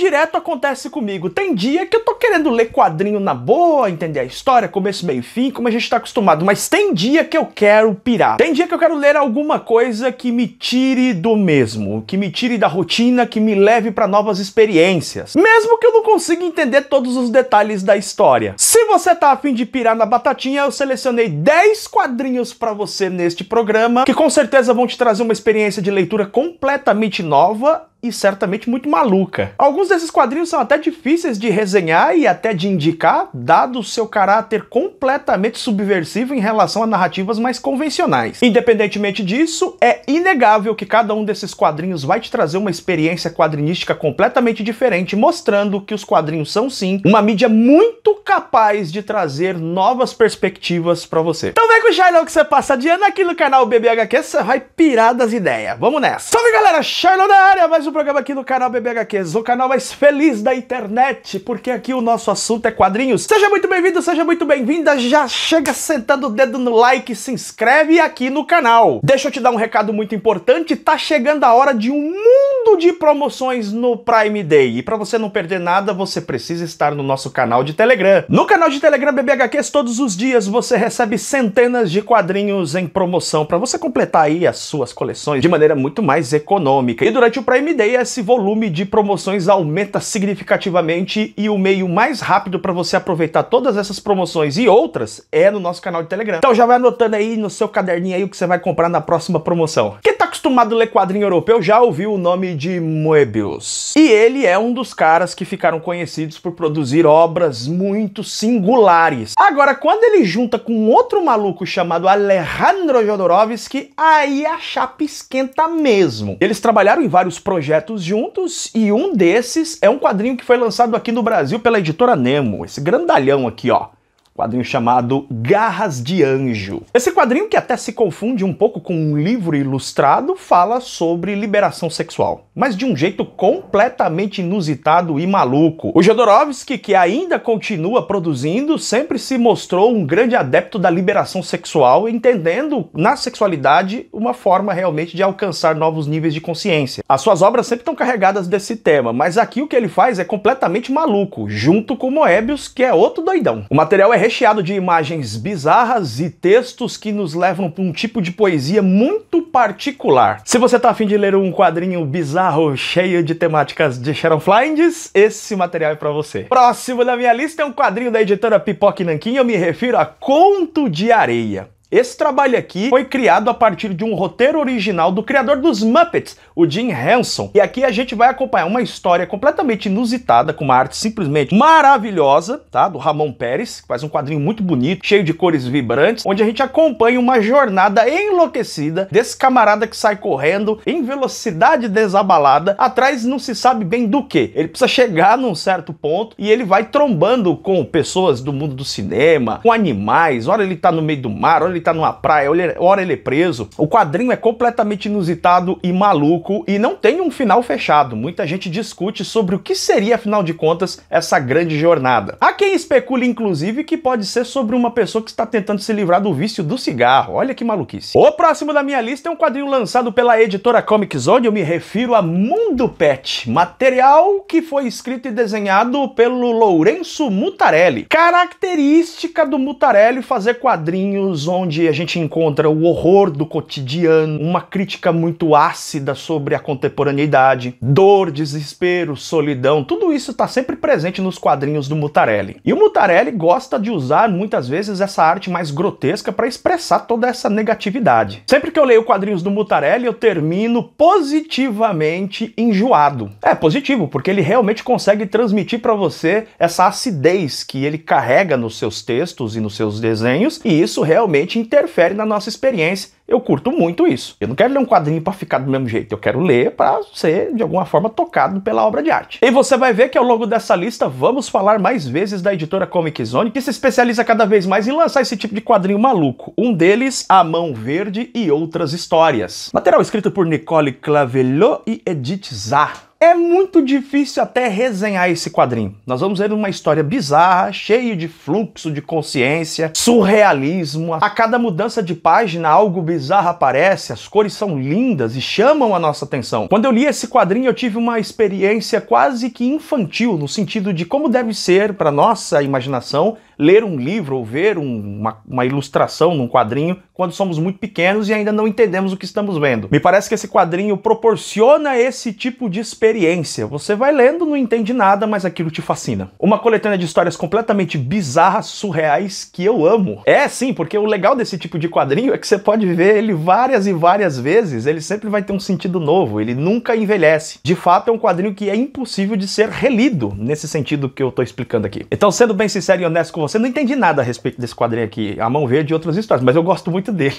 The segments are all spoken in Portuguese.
Direto acontece comigo. Tem dia que eu tô querendo ler quadrinho na boa, entender a história, começo, meio e fim, como a gente tá acostumado, mas tem dia que eu quero pirar. Tem dia que eu quero ler alguma coisa que me tire do mesmo, que me tire da rotina, que me leve pra novas experiências, mesmo que eu não consiga entender todos os detalhes da história. Se você tá a fim de pirar na batatinha, eu selecionei 10 quadrinhos pra você neste programa, que com certeza vão te trazer uma experiência de leitura completamente nova e certamente muito maluca. Alguns desses quadrinhos são até difíceis de resenhar e até de indicar, dado o seu caráter completamente subversivo em relação a narrativas mais convencionais. Independentemente disso, é inegável que cada um desses quadrinhos vai te trazer uma experiência quadrinística completamente diferente, mostrando que os quadrinhos são sim uma mídia muito capaz de trazer novas perspectivas pra você. Então vem com o Shailon que você passa de ano aqui no canal BBHQ, você vai pirar das ideias. Vamos nessa! Salve galera, Shailon na área, mais um programa aqui no canal BBHQs, o canal mais feliz da internet, porque aqui o nosso assunto é quadrinhos. Seja muito bem-vindo, seja muito bem-vinda, já chega sentando o dedo no like, se inscreve aqui no canal. Deixa eu te dar um recado muito importante, tá chegando a hora de um mundo de promoções no Prime Day, e pra você não perder nada, você precisa estar no nosso canal de Telegram. No canal de Telegram BBHQs, todos os dias você recebe centenas de quadrinhos em promoção, pra você completar aí as suas coleções de maneira muito mais econômica. E durante o Prime Day, esse volume de promoções aumenta significativamente e o meio mais rápido para você aproveitar todas essas promoções e outras é no nosso canal de Telegram. Então já vai anotando aí no seu caderninho aí o que você vai comprar na próxima promoção. Quem tá acostumado a ler quadrinho europeu já ouviu o nome de Moebius. E ele é um dos caras que ficaram conhecidos por produzir obras muito singulares. Agora, quando ele junta com outro maluco chamado Alejandro Jodorowsky, aí a chapa esquenta mesmo. Eles trabalharam em vários projetos juntos, e um desses é um quadrinho que foi lançado aqui no Brasil pela editora Nemo, esse grandalhão aqui, ó. Quadrinho chamado Garras de Anjo. Esse quadrinho, que até se confunde um pouco com um livro ilustrado, fala sobre liberação sexual, mas de um jeito completamente inusitado e maluco. O Jodorowsky, que ainda continua produzindo, sempre se mostrou um grande adepto da liberação sexual, entendendo na sexualidade uma forma realmente de alcançar novos níveis de consciência. As suas obras sempre estão carregadas desse tema, mas aqui o que ele faz é completamente maluco, junto com Moebius, que é outro doidão. O material é recheado de imagens bizarras e textos que nos levam para um tipo de poesia muito particular. Se você tá a fim de ler um quadrinho bizarro cheio de temáticas de Sharon Flyndes, esse material é para você. Próximo da minha lista é um quadrinho da editora Pipoca e Nanquim, eu me refiro a Conto de Areia. Esse trabalho aqui foi criado a partir de um roteiro original do criador dos Muppets, o Jim Henson. E aqui a gente vai acompanhar uma história completamente inusitada, com uma arte simplesmente maravilhosa, tá? Do Ramon Pérez, que faz um quadrinho muito bonito, cheio de cores vibrantes, onde a gente acompanha uma jornada enlouquecida desse camarada que sai correndo em velocidade desabalada, atrás não se sabe bem do que. Ele precisa chegar num certo ponto e ele vai trombando com pessoas do mundo do cinema, com animais, ora ele tá no meio do mar, ora ele tá numa praia, ora ele é preso. O quadrinho é completamente inusitado e maluco e não tem um final fechado. Muita gente discute sobre o que seria, afinal de contas, essa grande jornada. Há quem especule, inclusive, que pode ser sobre uma pessoa que está tentando se livrar do vício do cigarro. Olha que maluquice. O próximo da minha lista é um quadrinho lançado pela editora Comic Zone, eu me refiro a Mundo Pet, material que foi escrito e desenhado pelo Lourenço Mutarelli. Característica do Mutarelli fazer quadrinhos onde a gente encontra o horror do cotidiano, uma crítica muito ácida sobre a contemporaneidade, dor, desespero, solidão, tudo isso está sempre presente nos quadrinhos do Mutarelli. E o Mutarelli gosta de usar muitas vezes essa arte mais grotesca para expressar toda essa negatividade. Sempre que eu leio quadrinhos do Mutarelli, eu termino positivamente enjoado. É positivo, porque ele realmente consegue transmitir para você essa acidez que ele carrega nos seus textos e nos seus desenhos, e isso realmente interfere na nossa experiência. Eu curto muito isso. Eu não quero ler um quadrinho para ficar do mesmo jeito, eu quero ler para ser, de alguma forma, tocado pela obra de arte. E você vai ver que ao longo dessa lista vamos falar mais vezes da editora Comic Zone, que se especializa cada vez mais em lançar esse tipo de quadrinho maluco. Um deles, A Mão Verde e Outras Histórias. Material escrito por Nicole Clavelot e Edith Zah. É muito difícil até resenhar esse quadrinho. Nós vamos ver uma história bizarra, cheia de fluxo de consciência, surrealismo. A cada mudança de página, algo bizarro aparece, as cores são lindas e chamam a nossa atenção. Quando eu li esse quadrinho, eu tive uma experiência quase que infantil, no sentido de como deve ser, para nossa imaginação, ler um livro ou ver uma ilustração num quadrinho quando somos muito pequenos e ainda não entendemos o que estamos vendo. Me parece que esse quadrinho proporciona esse tipo de experiência. Você vai lendo, não entende nada, mas aquilo te fascina. Uma coletânea de histórias completamente bizarras, surreais, que eu amo. É sim, porque o legal desse tipo de quadrinho é que você pode ver ele várias e várias vezes, ele sempre vai ter um sentido novo, ele nunca envelhece. De fato, é um quadrinho que é impossível de ser relido, nesse sentido que eu tô explicando aqui. Então, sendo bem sincero e honesto com você, não entendi nada a respeito desse quadrinho aqui, A Mão Verde e outras histórias, mas eu gosto muito dele.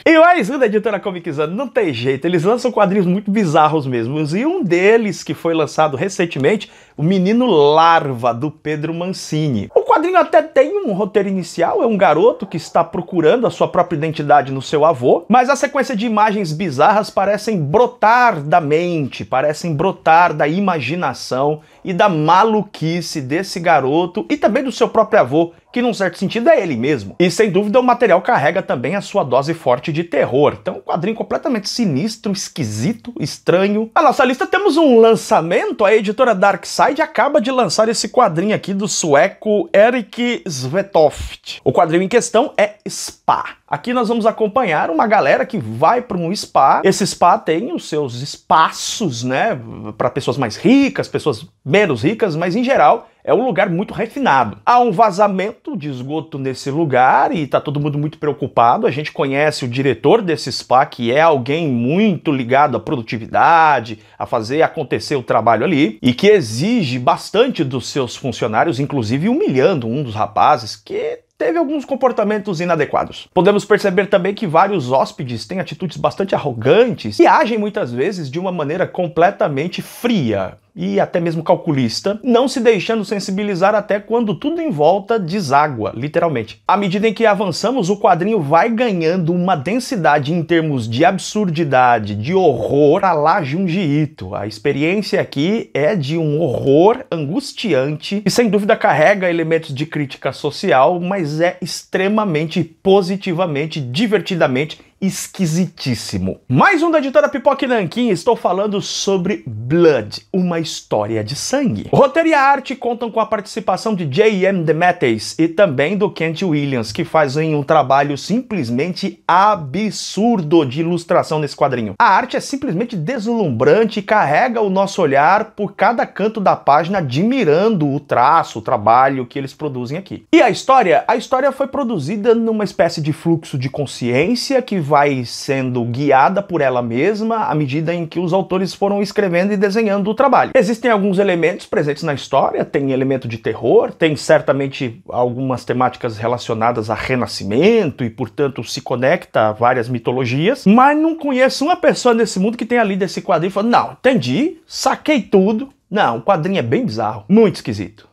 E mais um da editora Comic Zone, não tem jeito, eles lançam quadrinhos muito bizarros mesmo, e um deles que foi lançado recentemente, O Menino Larva, do Pedro Mancini. O quadrinho até tem um roteiro inicial, é um garoto que está procurando a sua própria identidade no seu avô, mas a sequência de imagens bizarras parecem brotar da mente, parecem brotar da imaginação e da maluquice desse garoto e também do seu próprio avô, que num certo sentido é ele mesmo. E sem dúvida o material carrega também a sua dose forte de terror. Então um quadrinho completamente sinistro, esquisito, estranho. Na nossa lista temos um lançamento, a editora Darkside acaba de lançar esse quadrinho aqui do sueco Erik Svetoft. O quadrinho em questão é Spa. Aqui nós vamos acompanhar uma galera que vai para um spa. Esse spa tem os seus espaços, né, para pessoas mais ricas, pessoas menos ricas, mas em geral é um lugar muito refinado. Há um vazamento de esgoto nesse lugar e tá todo mundo muito preocupado. A gente conhece o diretor desse spa, que é alguém muito ligado à produtividade, a fazer acontecer o trabalho ali, e que exige bastante dos seus funcionários, inclusive humilhando um dos rapazes que teve alguns comportamentos inadequados. Podemos perceber também que vários hóspedes têm atitudes bastante arrogantes e agem muitas vezes de uma maneira completamente fria e até mesmo calculista, não se deixando sensibilizar até quando tudo em volta deságua, literalmente. À medida em que avançamos, o quadrinho vai ganhando uma densidade em termos de absurdidade, de horror, a lá Junji Ito. A experiência aqui é de um horror angustiante e sem dúvida carrega elementos de crítica social, mas é extremamente positivamente, divertidamente esquisitíssimo. Mais um da editora Pipoca e Nanquim, estou falando sobre Blood, uma história de sangue. O roteiro e a arte contam com a participação de J.M. DeMatteis e também do Kent Williams, que fazem um trabalho simplesmente absurdo de ilustração nesse quadrinho. A arte é simplesmente deslumbrante e carrega o nosso olhar por cada canto da página, admirando o traço, o trabalho que eles produzem aqui. E a história? A história foi produzida numa espécie de fluxo de consciência que vai sendo guiada por ela mesma à medida em que os autores foram escrevendo e desenhando o trabalho. Existem alguns elementos presentes na história, tem elemento de terror, tem certamente algumas temáticas relacionadas a renascimento e, portanto, se conecta a várias mitologias, mas não conheço uma pessoa nesse mundo que tenha lido esse quadrinho e falou, não, entendi, saquei tudo. Não, o quadrinho é bem bizarro, muito esquisito,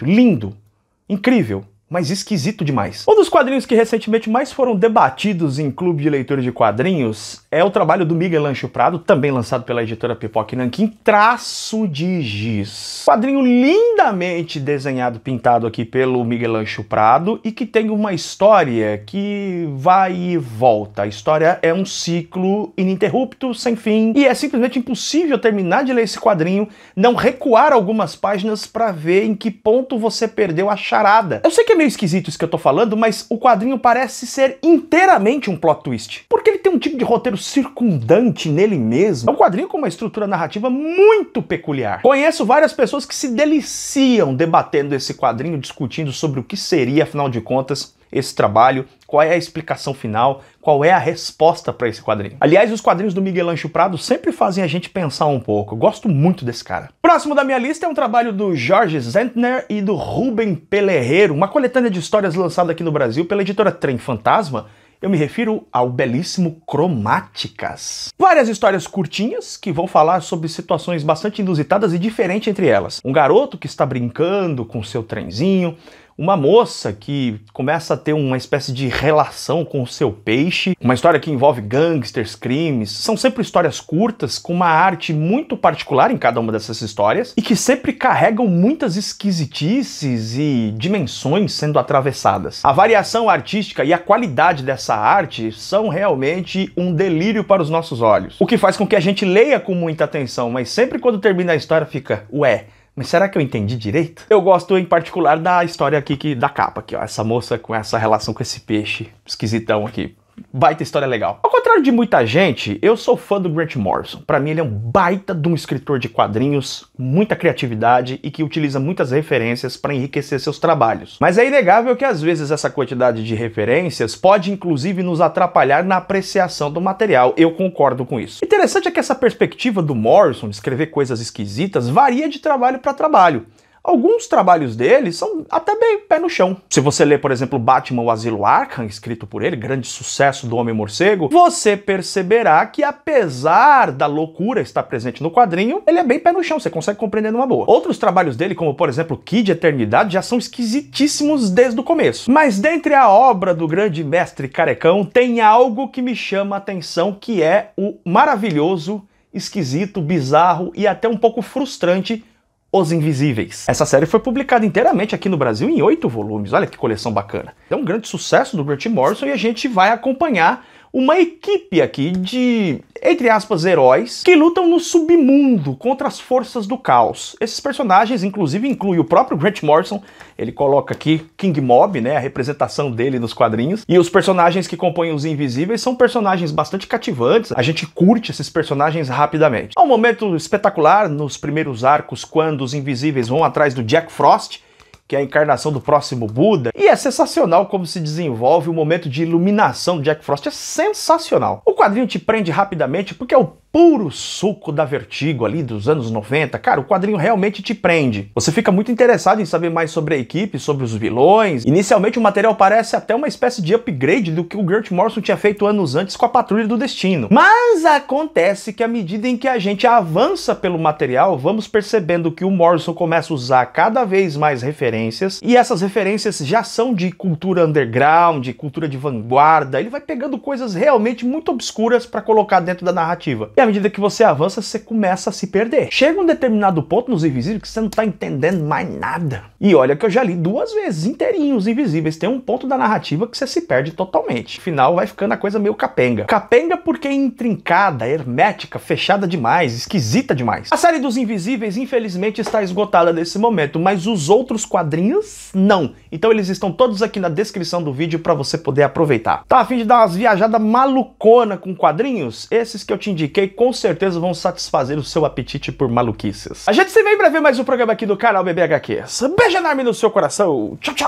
lindo, incrível, mas esquisito demais. Um dos quadrinhos que recentemente mais foram debatidos em clube de leitores de quadrinhos é o trabalho do Miguel Ancho Prado, também lançado pela editora Pipoca e Nanquim, Traço de Giz. Quadrinho lindamente desenhado, pintado aqui pelo Miguel Ancho Prado e que tem uma história que vai e volta. A história é um ciclo ininterrupto, sem fim, e é simplesmente impossível terminar de ler esse quadrinho, não recuar algumas páginas para ver em que ponto você perdeu a charada. Eu sei que é meio esquisito isso que eu tô falando, mas o quadrinho parece ser inteiramente um plot twist, porque ele tem um tipo de roteiro circundante nele mesmo. É um quadrinho com uma estrutura narrativa muito peculiar. Conheço várias pessoas que se deliciam debatendo esse quadrinho, discutindo sobre o que seria, afinal de contas, esse trabalho, qual é a explicação final, qual é a resposta para esse quadrinho. Aliás, os quadrinhos do Miguel Ancho Prado sempre fazem a gente pensar um pouco. Eu gosto muito desse cara. Próximo da minha lista é um trabalho do Jorge Zentner e do Rubem Pelerreiro, uma coletânea de histórias lançada aqui no Brasil pela editora Trem Fantasma. Eu me refiro ao belíssimo Cromáticas. Várias histórias curtinhas que vão falar sobre situações bastante inusitadas e diferentes entre elas. Um garoto que está brincando com seu trenzinho, uma moça que começa a ter uma espécie de relação com o seu peixe, uma história que envolve gangsters, crimes. São sempre histórias curtas, com uma arte muito particular em cada uma dessas histórias, e que sempre carregam muitas esquisitices e dimensões sendo atravessadas. A variação artística e a qualidade dessa arte são realmente um delírio para os nossos olhos, o que faz com que a gente leia com muita atenção, mas sempre quando termina a história fica, ué, mas será que eu entendi direito? Eu gosto em particular da história aqui da capa, aqui, ó, essa moça com essa relação com esse peixe esquisitão aqui. Baita história legal. Ao contrário de muita gente, eu sou fã do Grant Morrison. Pra mim ele é um baita de um escritor de quadrinhos, muita criatividade e que utiliza muitas referências para enriquecer seus trabalhos. Mas é inegável que às vezes essa quantidade de referências pode inclusive nos atrapalhar na apreciação do material. Eu concordo com isso. Interessante é que essa perspectiva do Morrison de escrever coisas esquisitas varia de trabalho para trabalho. Alguns trabalhos dele são até bem pé no chão. Se você ler, por exemplo, Batman, o Asilo Arkham, escrito por ele, grande sucesso do Homem-Morcego, você perceberá que apesar da loucura estar presente no quadrinho, ele é bem pé no chão, você consegue compreender numa boa. Outros trabalhos dele, como por exemplo Kid Eternidade, já são esquisitíssimos desde o começo. Mas dentre a obra do grande mestre carecão, tem algo que me chama a atenção, que é o maravilhoso, esquisito, bizarro e até um pouco frustrante Os Invisíveis. Essa série foi publicada inteiramente aqui no Brasil em 8 volumes, olha que coleção bacana. É um grande sucesso do Grant Morrison e a gente vai acompanhar uma equipe aqui de, entre aspas, heróis que lutam no submundo contra as forças do caos. Esses personagens, inclusive, incluem o próprio Grant Morrison, ele coloca aqui King Mob, né, a representação dele nos quadrinhos, e os personagens que compõem os Invisíveis são personagens bastante cativantes, a gente curte esses personagens rapidamente. Há um momento espetacular nos primeiros arcos, quando os Invisíveis vão atrás do Jack Frost, que é a encarnação do próximo Buda, e é sensacional como se desenvolve o momento de iluminação do Jack Frost, é sensacional. O quadrinho te prende rapidamente porque é o puro suco da Vertigo ali dos anos 90, cara, o quadrinho realmente te prende. Você fica muito interessado em saber mais sobre a equipe, sobre os vilões. Inicialmente o material parece até uma espécie de upgrade do que o Grant Morrison tinha feito anos antes com a Patrulha do Destino. Mas acontece que à medida em que a gente avança pelo material, vamos percebendo que o Morrison começa a usar cada vez mais referências, e essas referências já são de cultura underground, de cultura de vanguarda. Ele vai pegando coisas realmente muito obscuras para colocar dentro da narrativa. E à medida que você avança, você começa a se perder. Chega um determinado ponto nos Invisíveis que você não tá entendendo mais nada. E olha que eu já li 2 vezes inteirinho os Invisíveis. Tem um ponto da narrativa que você se perde totalmente. No final vai ficando a coisa meio capenga. Capenga porque é intrincada, hermética, fechada demais, esquisita demais. A série dos Invisíveis, infelizmente, está esgotada nesse momento, mas os outros quadrinhos não. Então eles estão todos aqui na descrição do vídeo para você poder aproveitar. Tá a fim de dar umas viajadas malucona com quadrinhos? Esses que eu te indiquei com certeza vão satisfazer o seu apetite por maluquices. A gente se vê pra ver mais um programa aqui do canal BBHQs. Beijo enorme no seu coração. Tchau, tchau.